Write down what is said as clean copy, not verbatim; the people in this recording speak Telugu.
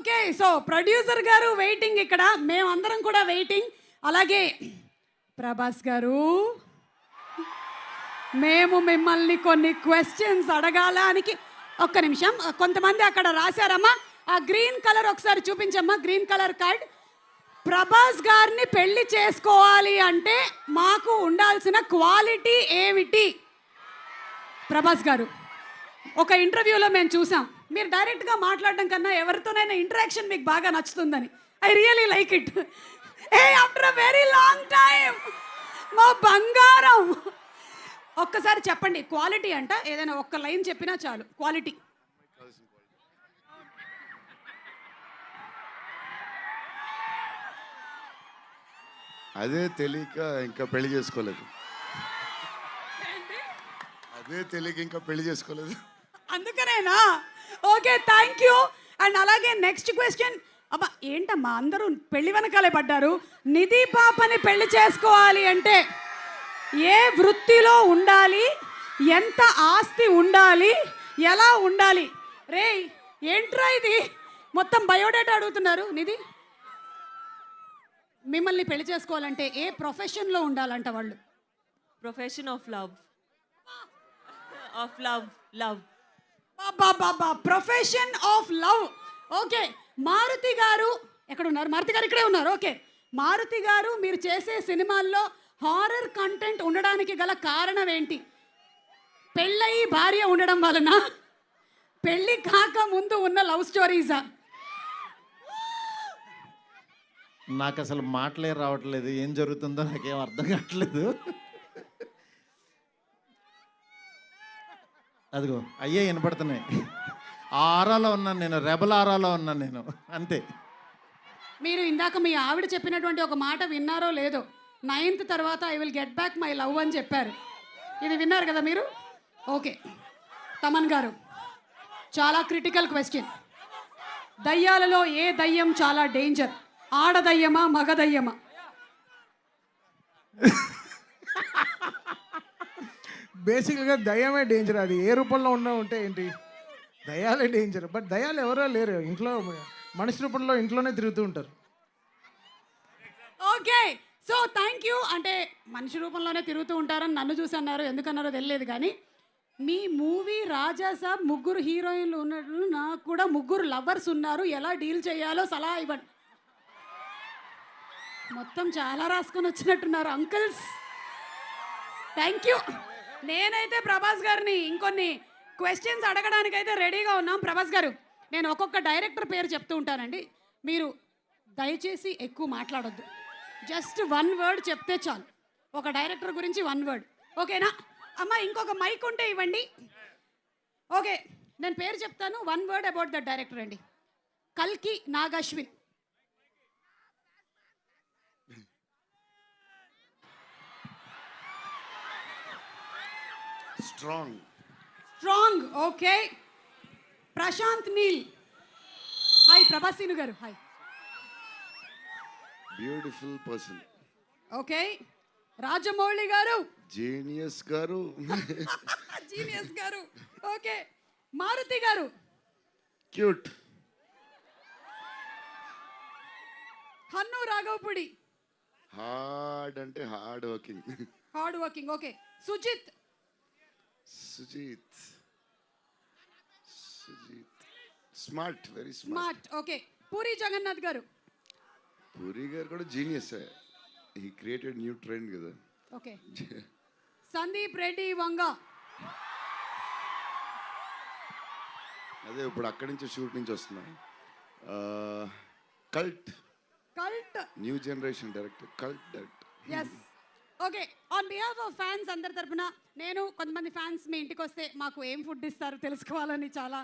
ఓకే, సో ప్రొడ్యూసర్ గారు వెయిటింగ్, ఇక్కడ మేమందరం కూడా వెయిటింగ్. అలాగే ప్రభాస్ గారు, మేము మిమ్మల్ని కొన్ని క్వశ్చన్స్ అడగాలానికి ఒక్క నిమిషం. కొంతమంది అక్కడ రాశారమ్మా, ఆ గ్రీన్ కలర్ ఒకసారి చూపించమ్మా, గ్రీన్ కలర్ కార్డ్. ప్రభాస్ గారిని పెళ్లి చేసుకోవాలి అంటే మాకు ఉండాల్సిన క్వాలిటీ ఏమిటి? ప్రభాస్ గారు, ఒక ఇంటర్వ్యూలో మేము చూసాం, మీరు డైరెక్ట్గా మాట్లాడడం కన్నా ఎవరితోనైనా ఇంటరాక్షన్ మీకు బాగా నచ్చుతుందని. I really like it. After a very long time మా బంగారం, ఒక్కసారి చెప్పండి క్వాలిటీ అంట, ఏదైనా ఒక్క లైన్ చెప్పినా చాలు. క్వాలిటీ. అదే తెలియక ఇంకా పెళ్లి చేసుకోలేదు. అదే తెలియక ఇంకా పెళ్లి చేసుకోలేదు. అందుకనేనా? Okay, thank you. అండ్ అలాగే నెక్స్ట్ క్వశ్చన్. అబ్బా ఏంటమ్మా అందరూ పెళ్లి వెనకాలే పడ్డారు. నిధి పాపని పెళ్లి చేసుకోవాలి అంటే ఏ వృత్తిలో ఉండాలి, ఎంత ఆస్తి ఉండాలి, ఎలా ఉండాలి? రే ఏంట్రా ఇది, మొత్తం బయోడేటా అడుగుతున్నారు. నిధి, మిమ్మల్ని పెళ్లి చేసుకోవాలంటే ఏ ప్రొఫెషన్లో ఉండాలంట వాళ్ళు? Profession of love. Of love. Love. బాబా, profession of love. Okay, Maruti గారు ఎక్కడ ఉన్నారు? మారుతి గారు ఇక్కడే ఉన్నారు. ఓకే, మారుతి గారు, మీరు చేసే సినిమాల్లో హారర్ కంటెంట్ ఉండడానికి గల కారణం ఏంటి? పెళ్ళయి భార్య ఉండడం వలన, పెళ్ళి కాక ముందు ఉన్న లవ్ స్టోరీసా? నాకు అసలు మాటలే రావట్లేదు, ఏం జరుగుతుందో నాకేం అర్థం కావట్లేదు. అదిగో అయ్యే వినపడుతున్నాయి. ఆ ఆరాలో ఉన్నాను నేను, రెబల్ ఆరాలో ఉన్నాను నేను, అంతే. మీరు ఇందాక మీ ఆవిడ చెప్పినటువంటి ఒక మాట విన్నారో లేదో, 9th తర్వాత I will get back my love అని చెప్పారు. ఇది విన్నారు కదా మీరు? ఓకే, తమన్ గారు, చాలా క్రిటికల్ క్వశ్చన్. దయ్యాలలో ఏ దయ్యం చాలా డేంజర్? ఆడదయ్యమా, మగదయ్యమా? బేసిక్గా దయ్యమే డేంజర్. అది ఏ రూపంలో ఉన్నా ఉంటే ఏంటి, దయ్యాలే డేంజర్. బట్ దయ్యాలు ఎవరో లేరు, ఇంట్లో మనిషి రూపంలో ఇంట్లోనే తిరుగుతూ ఉంటారు. Okay, so thank you. అంటే మనిషి రూపంలోనే తిరుగుతూ ఉంటారని నన్ను చూసి అన్నారు, ఎందుకన్నారో తెలియదు. కానీ మీ మూవీ రాజాసాబ్ ముగ్గురు హీరోయిన్లు ఉన్నట్లు, నాకు కూడా ముగ్గురు లవర్స్ ఉన్నారు, ఎలా డీల్ చేయాలో సలహా ఇవ్వండి. మొత్తం చాలా రాసుకొని వచ్చినట్టున్నారు అంకుల్స్. Thank you. నేనైతే ప్రభాస్ గారిని ఇంకొన్ని క్వశ్చన్స్ అడగడానికైతే రెడీగా ఉన్నాం. ప్రభాస్ గారు, నేను ఒక్కొక్క డైరెక్టర్ పేరు చెప్తూ ఉంటానండి, మీరు దయచేసి ఎక్కువ మాట్లాడొద్దు, జస్ట్ 1 word చెప్తే చాలు. ఒక డైరెక్టర్ గురించి 1 word, ఓకేనా? అమ్మ ఇంకొక మైక్ ఉంటే ఇవ్వండి. ఓకే, నేను పేరు చెప్తాను, 1 word అబౌట్ ద డైరెక్టర్ అండి. కల్కి Nag Ashwin. Strong. Okay, Prashanth Neel. Hi ప్రభాసీను గారు. Hi. Beautiful person. Okay, Rajamouli గారు. జీనియస్ గారు. జీనియస్ గారు. ఓకే, మారుతి గారు. క్యూట్. హన్ను రాఘవపుడి. హార్డ్ అంటే hard working. Hard working. Okay, Sujith. Sujith smart, very smart. Okay, Puri Jagannadh గారు. పూరి గారు కూడా genius. He created new trend కదా. ఓకే, సందీప్ రెడ్డి వంగ. అదే ఇప్పుడు అక్కడి నుంచి షూట్ నుంచి వస్తున్నాం. Cult new generation director, cult director. Yes. Okay, on behalf of fans అందరి తరపున, నేను కొంతమంది ఫ్యాన్స్ మీ ఇంటికి వస్తే మాకు ఏం ఫుడ్ ఇస్తారు తెలుసుకోవాలని చాలా